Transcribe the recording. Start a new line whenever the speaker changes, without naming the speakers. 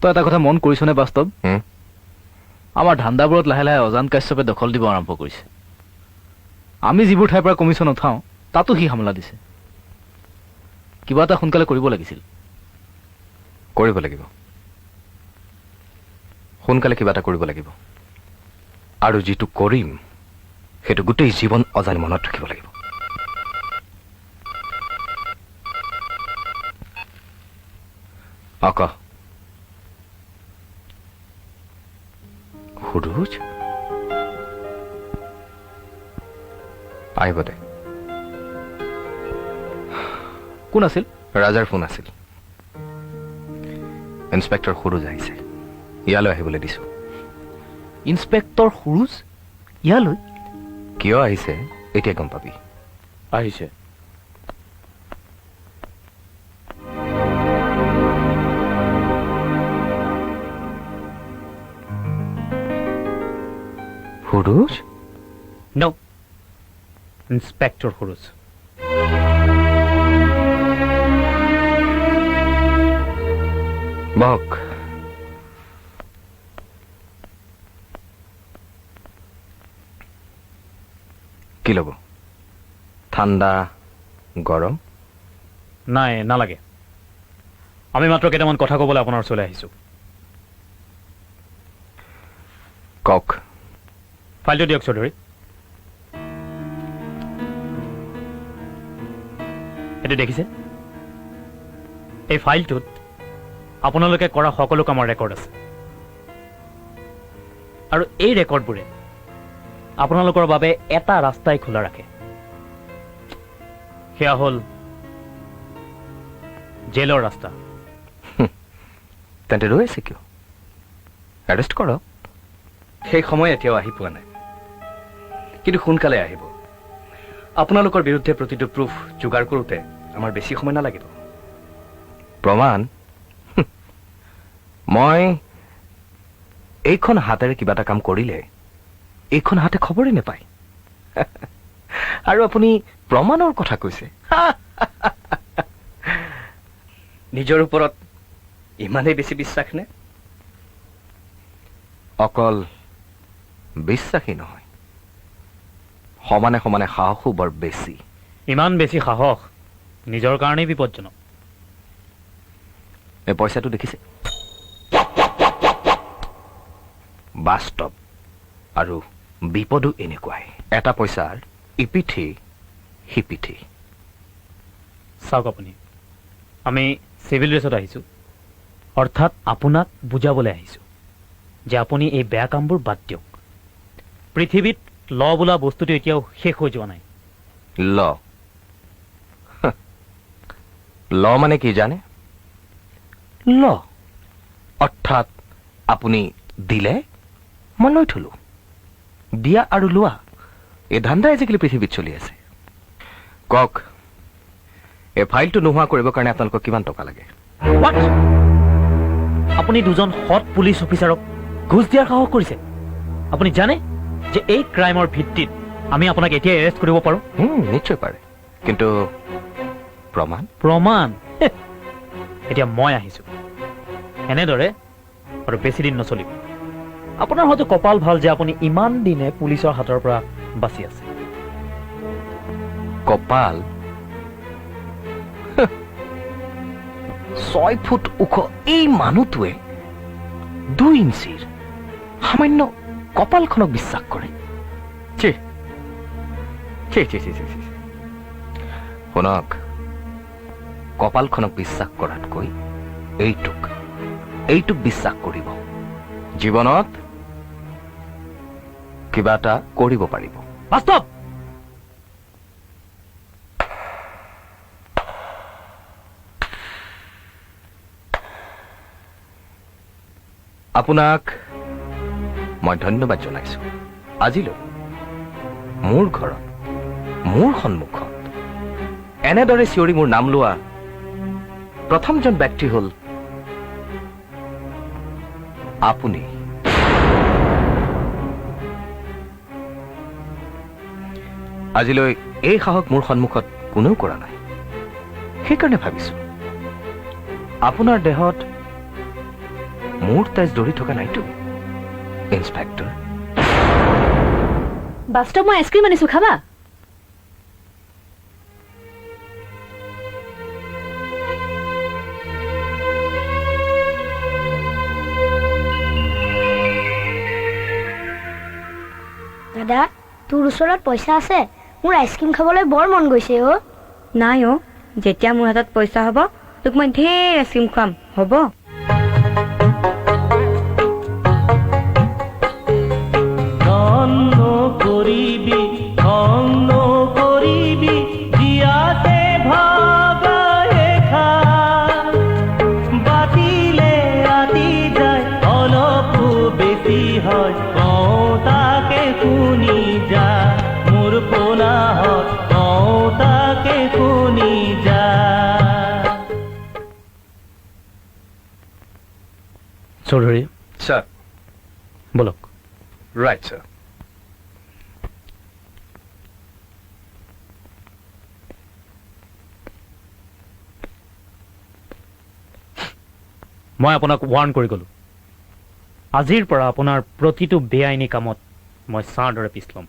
তই এটা কথা মন কৰিছনে বাস্তৱ? আমাৰ ধান্দাবোৰত লাহে লাহে অজান কাশ্যপে দখল দিব আৰম্ভ কৰিছে। আমি যিবোৰ ঠাইৰ পৰা কমিশ্যন উঠাওঁ তাতো সি হামলা দিছে। কিবা এটা সোনকালে কৰিব লাগিছিল।
কৰিব লাগিব, সোনকালে কিবা এটা কৰিব লাগিব। আৰু যিটো কৰিম সেইটো গোটেই জীৱন অজানি মনত ৰাখিব লাগিব। অক সুৰুজ আহিব দে।
কোন আছিল?
ৰাজাৰ ফোন আছিল। ইন্সপেক্টৰ সুৰুজ আহিছে, ইয়ালৈ আহিবলৈ দিছো।
ইন্সপেক্টৰ সুৰুজ ইয়ালৈ?
কিয় আহিছে এতিয়া গম পাবি।
আহিছে।
সুৰুজ?
No. ইন্সপেক্টৰ সুৰুজ।
বহক। কি ল'ব? ঠাণ্ডা, গৰম?
নাই, নালাগে। আমি মাত্ৰ কেইটামান কথা ক'বলৈ আপোনাৰ ওচৰলৈ আহিছোঁ।
কওক।
ফাইলটো দিয়ক চৌধুৰী। এইটো দেখিছে? এই ফাইলটোত আপোনালোকে কৰা সকলো কামৰ ৰেকৰ্ড আছে। আৰু এই ৰেকৰ্ডবোৰে আপোনালোকৰ বাবে এটা ৰাস্তাই খোলা ৰাখে। সেয়া হ'ল জেলৰ ৰাস্তা।
তেন্তে ৰৈ আছে কিয়? এৰেষ্ট কৰক।
সেই সময় এতিয়াও আহি পোৱা নাই, কিন্তু সোনকালে আহিব। আপোনালোকৰ বিৰুদ্ধে প্ৰতিটো প্ৰুফ যোগাৰ কৰোঁতে আমাৰ বেছি সময় নালাগিব।
প্ৰমাণ? মই এইখন হাতেৰে কিবা এটা কাম কৰিলে এইখন হাতে খবৰেই নাপায়। আৰু আপুনি প্ৰমাণৰ কথা কৈছে?
নিজৰ ওপৰত ইমানেই বেছি বিশ্বাস নে?
অকল বিশ্বাসী নহয়, সমানে সমানে সাহসো বৰ বেছি।
ইমান বেছি সাহস নিজৰ কাৰণেই বিপদজনক।
এই পইচাটো দেখিছে? বাস্তৱ আৰু বিপদো এনেকুৱাই। এটা পইচাৰ ইপিঠি সিপিঠি।
চাওক, আপুনি আমি চিভিল ড্ৰেছত আহিছোঁ, অৰ্থাৎ আপোনাক বুজাবলৈ আহিছোঁ যে আপুনি এই বেয়া কামবোৰ বাদ দিয়ক। পৃথিৱীত ল বোলা বস্তুটো এতিয়াও শেষ হৈ যোৱা নাই।
ল? ল মানে কি জানে? ল অৰ্থাৎ আপুনি দিলে মই লৈ থলো। দিয়া আৰু লোৱা এই ধান্দা আজিকালি পৃথিৱীত চলি আছে। কওক, এই ফাইলটো নোহোৱা কৰিবৰ কাৰণে আপোনালোকক কিমান টকা লাগে?
What? আপুনি দুজন সৎ পুলিচ অফিচাৰক ঘুষ দিয়াৰ সাহস কৰিছে? আপুনি জানে যে এই ক্ৰাইমৰ ভিত্তিত আমি আপোনাক এতিয়া এৰেষ্ট কৰিব পাৰোঁ?
নিশ্চয় পাৰে, কিন্তু প্ৰমাণ?
প্ৰমাণ? এতিয়া মই আহিছোঁ। এনেদৰে আৰু বেছি দিন নচলিব। আপোনাৰ হয়তো কপাল ভাল যে আপুনি ইমান দিনে পুলিচৰ হাতৰ পৰা বাচি আছে।
কপাল? 6 ফুট ওখ এই মানুহটোৱে 2 ইঞ্চিৰ সামান্য কপালখনক বিশ্বাস কৰে। শুনক, কপালখনক বিশ্বাস কৰাতকৈ এইটোক বিশ্বাস কৰিব। জীৱনত কিবা এটা কৰিব পাৰিব।
বাস্তৱ!
আপোনাক মই ধন্যবাদ জনাইছো। আজিলৈ মোৰ ঘৰত, মোৰ সন্মুখত এনেদৰে চিঞৰি মোৰ নাম লোৱা প্ৰথমজন ব্যক্তি হ'ল আপুনি। আজিলৈ এই সাহস মোৰ সন্মুখত কোনেও কৰা নাই। সেইকাৰণে ভাবিছো আপোনাৰ দেহত মোৰ তেজ দৌৰি থকা নাইতো ইন্সপেক্টৰ।
বাস্তৱ মই আইচক্ৰীম আনিছো, খাবা?
দাদা, তোৰ ওচৰত পইচা আছে? মোৰ আইচক্ৰীম খাবলৈ বৰ মন গৈছে অ'।
নাই অ', যেতিয়া মোৰ হাতত পইচা হ'ব তোক মই ঢেৰ আইচক্ৰীম খুৱাম, হ'ব?
চৌধুৰী
ছাৰ।
বলক।
Right sir.
মই আপোনাক ৱাৰ্ণ কৰি গ'লো, আজিৰ পৰা আপোনাৰ প্ৰতিটো বেআইনী কামত মই ছাৰ দৰে পিছ ল'ম।